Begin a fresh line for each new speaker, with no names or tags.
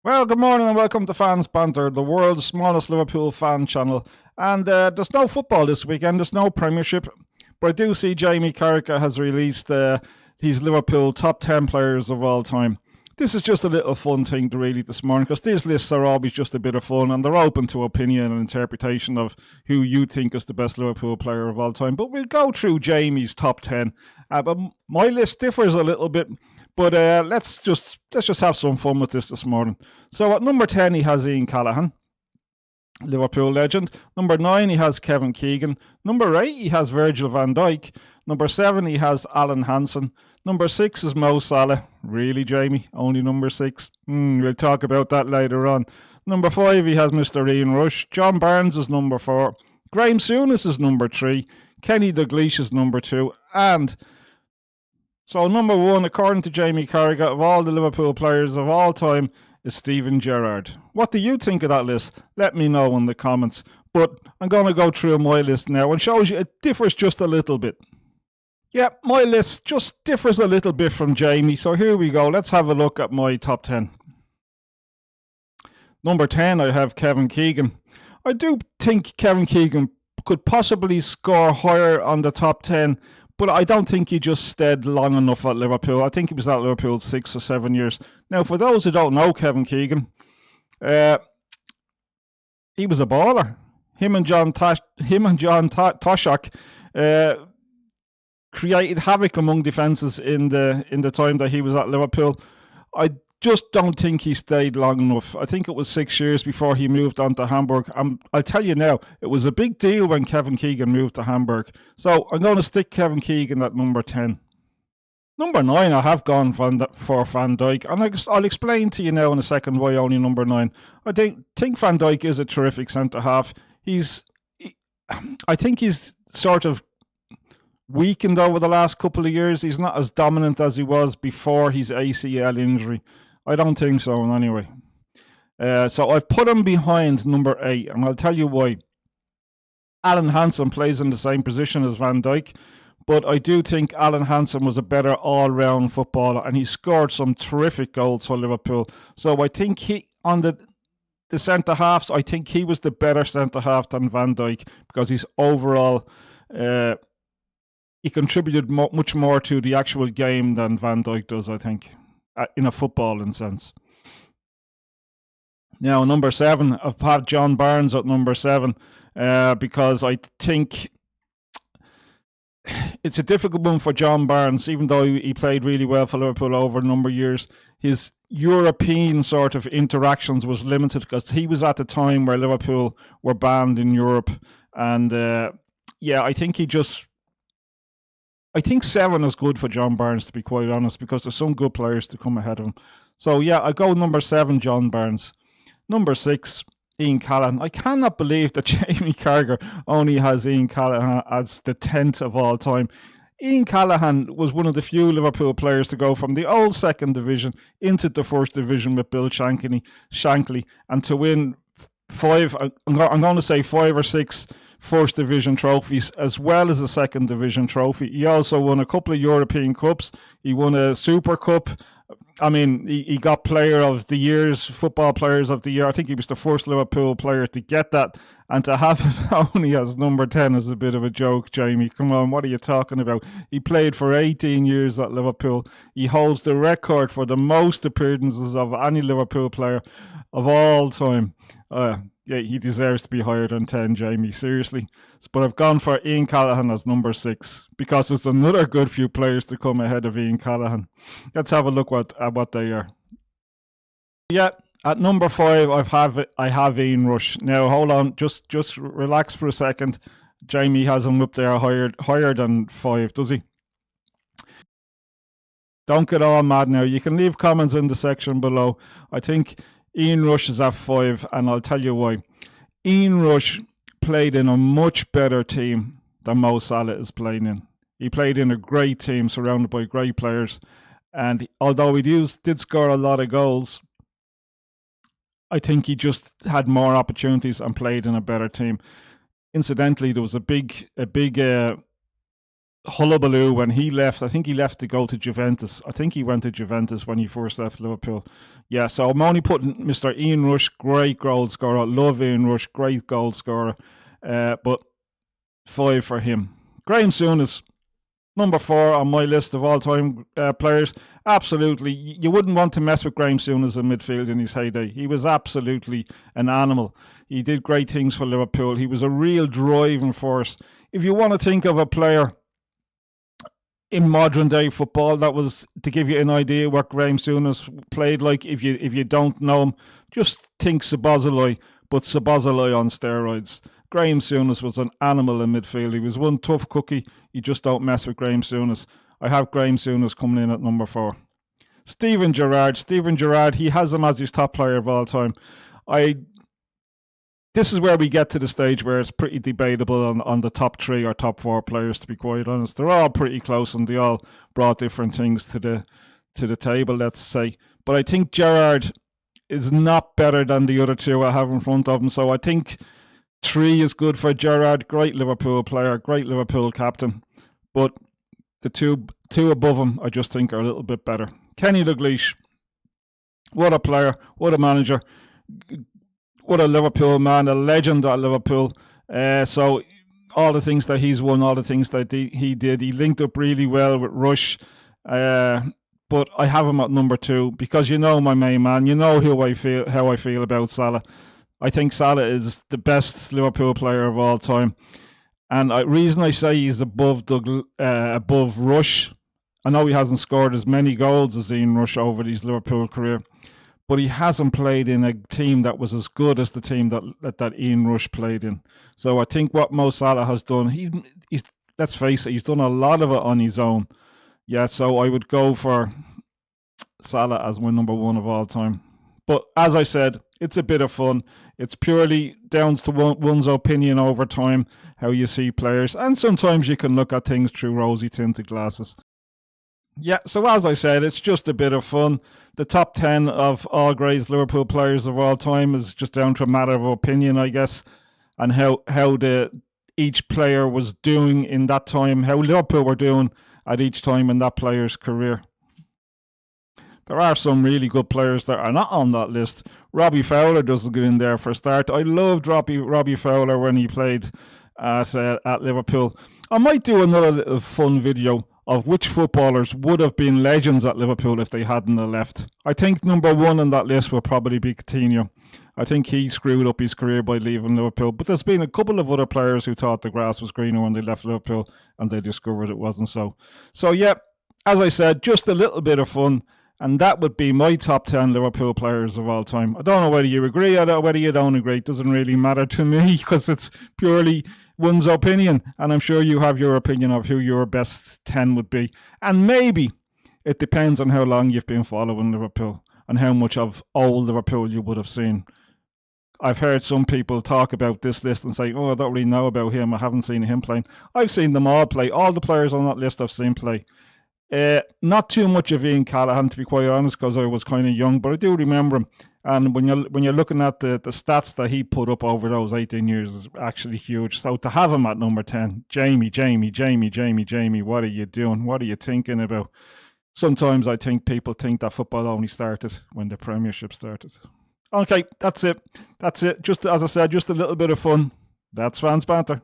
Well, good morning and welcome to Fans Banter, the world's smallest Liverpool fan channel. And there's no football this weekend, there's no Premiership, but I do see Jamie Carragher has released his Liverpool top 10 players of all time. This is just a little fun thing to read this morning because these lists are always just a bit of fun and they're open to opinion and interpretation of who you think is the best Liverpool player of all time. But we'll go through Jamie's top 10. But my list differs a little bit. But let's just have some fun with this morning. So at number 10, he has Ian Callaghan, Liverpool legend. Number 9, he has Kevin Keegan. Number 8, he has Virgil van Dijk. Number 7, he has Alan Hansen. Number 6 is Mo Salah. Really, Jamie? Only number 6? We'll talk about that later on. Number 5, he has Mr. Ian Rush. John Barnes is number 4. Graham Souness is number 3. Kenny Dalglish is number 2. And so number 1, according to Jamie Carragher, of all the Liverpool players of all time, is Steven Gerrard. What do you think of that list? Let me know in the comments. But I'm going to go through my list now and shows you it differs just a little bit. Yeah, my list just differs a little bit from Jamie. So here we go. Let's have a look at my top 10. Number 10, I have Kevin Keegan. I do think Kevin Keegan could possibly score higher on the top 10, but I don't think he just stayed long enough at Liverpool. I think he was at Liverpool 6 or 7 years. Now, for those who don't know Kevin Keegan, he was a baller. Him and John Toshak created havoc among defences in the time that he was at Liverpool. I just don't think he stayed long enough. I think it was 6 years before he moved on to Hamburg. I'll tell you now, it was a big deal when Kevin Keegan moved to Hamburg. So I'm going to stick Kevin Keegan at number 10. Number 9, I have gone for Van Dijk, and I'll explain to you now in a second why only number 9. I think Van Dijk is a terrific centre-half. I think he's sort of weakened over the last couple of years. He's not as dominant as he was before his ACL injury. I don't think so, anyway. So I've put him behind number 8, and I'll tell you why. Alan Hansen plays in the same position as Van Dijk, but I do think Alan Hansen was a better all-round footballer, and he scored some terrific goals for Liverpool. So I think on the centre-halves, I think he was the better centre-half than Van Dijk, because he's overall... he contributed much more to the actual game than Van Dijk does, I think, in a footballing sense. Now, number 7, I've had John Barnes at number 7 because I think it's a difficult one for John Barnes, even though he played really well for Liverpool over a number of years. His European sort of interactions was limited because he was at the time where Liverpool were banned in Europe. And I think I think 7 is good for John Barnes, to be quite honest, because there's some good players to come ahead of him. So, I go number 7, John Barnes. Number 6, Ian Callaghan. I cannot believe that Jamie Carragher only has Ian Callaghan as the 10th of all time. Ian Callaghan was one of the few Liverpool players to go from the old second division into the first division with Bill Shankly and to win 5, I'm going to say 5 or 6 first division trophies as well as a second division trophy. He also won a couple of European Cups. He won a Super Cup. I mean, he got Player of the Year's, Football Players of the Year. I think he was the first Liverpool player to get that. And to have him only as number 10 is a bit of a joke, Jamie. Come on, what are you talking about? He played for 18 years at Liverpool. He holds the record for the most appearances of any Liverpool player of all time. He deserves to be higher than 10, Jamie, seriously. But I've gone for Ian Callaghan as number 6 because there's another good few players to come ahead of Ian Callaghan. Let's have a look at what they are. Yeah, at number 5, I have Ian Rush. Now, hold on, just relax for a second. Jamie has him up there higher than 5, does he? Don't get all mad now. You can leave comments in the section below. I think Ian Rush is at 5, and I'll tell you why. Ian Rush played in a much better team than Mo Salah is playing in. He played in a great team surrounded by great players, and although he did score a lot of goals, I think he just had more opportunities and played in a better team. Incidentally, there was a big hullabaloo when he left. I think he left to go to Juventus. I think he went to Juventus when he first left Liverpool. Yeah, so I'm only putting Mr. Ian Rush, great goal scorer. Love Ian Rush, great goal scorer. But 5 for him. Graham Souness, number 4 on my list of all-time players. Absolutely, you wouldn't want to mess with Graham Souness in midfield in his heyday. He was absolutely an animal. He did great things for Liverpool. He was a real driving force. If you want to think of a player in modern day football, that was to give you an idea what Graham Souness played like. If you don't know him, just think Szoboszlai, but Szoboszlai on steroids. Graham Souness was an animal in midfield. He was one tough cookie. You just don't mess with Graham Souness. I have Graham Souness coming in at number 4. Steven Gerrard. Steven Gerrard, he has him as his top player of all time. This is where we get to the stage where it's pretty debatable on the top 3 or top 4 players, to be quite honest. They're all pretty close and they all brought different things to the table, let's say. But I think Gerrard is not better than the other 2 I have in front of him. So I think 3 is good for Gerrard. Great Liverpool player, great Liverpool captain. But the two above him, I just think, are a little bit better. Kenny Dalglish, what a player, what a manager, what a Liverpool man, a legend at Liverpool. So all the things that he's won, all the things that he did, he linked up really well with Rush. But I have him at number 2 because you know my main man, you know how I feel about Salah. I think Salah is the best Liverpool player of all time. And the reason I say he's above Rush, I know he hasn't scored as many goals as Ian Rush over his Liverpool career, but he hasn't played in a team that was as good as the team that Ian Rush played in. So I think what Mo Salah has done, he's let's face it, he's done a lot of it on his own. Yeah, so I would go for Salah as my number 1 of all time. But as I said, it's a bit of fun. It's purely down to one's opinion over time, how you see players. And sometimes you can look at things through rosy tinted glasses. Yeah, so as I said, it's just a bit of fun. The top 10 of all great Liverpool players of all time is just down to a matter of opinion, I guess, and how each player was doing in that time, how Liverpool were doing at each time in that player's career. There are some really good players that are not on that list. Robbie Fowler doesn't get in there for a start. I loved Robbie Fowler when he played at Liverpool. I might do another little fun video of which footballers would have been legends at Liverpool if they hadn't left. I think number 1 on that list will probably be Coutinho. I think he screwed up his career by leaving Liverpool. But there's been a couple of other players who thought the grass was greener when they left Liverpool and they discovered it wasn't so. So yeah, as I said, just a little bit of fun. And that would be my top 10 Liverpool players of all time. I don't know whether you agree or whether you don't agree. It doesn't really matter to me because it's purely one's opinion. And I'm sure you have your opinion of who your best 10 would be. And maybe it depends on how long you've been following Liverpool and how much of old Liverpool you would have seen. I've heard some people talk about this list and say, oh, I don't really know about him. I haven't seen him playing. I've seen them all play. All the players on that list I've seen play. Not too much of Ian Callaghan, to be quite honest, because I was kind of young, but I do remember him. And when you're looking at the stats that he put up over those 18 years is actually huge. So to have him at number 10, Jamie, what are you doing? What are you thinking about? Sometimes I think people think that football only started when the Premiership started. Okay, that's it. Just as I said, just a little bit of fun. That's Fans Banter.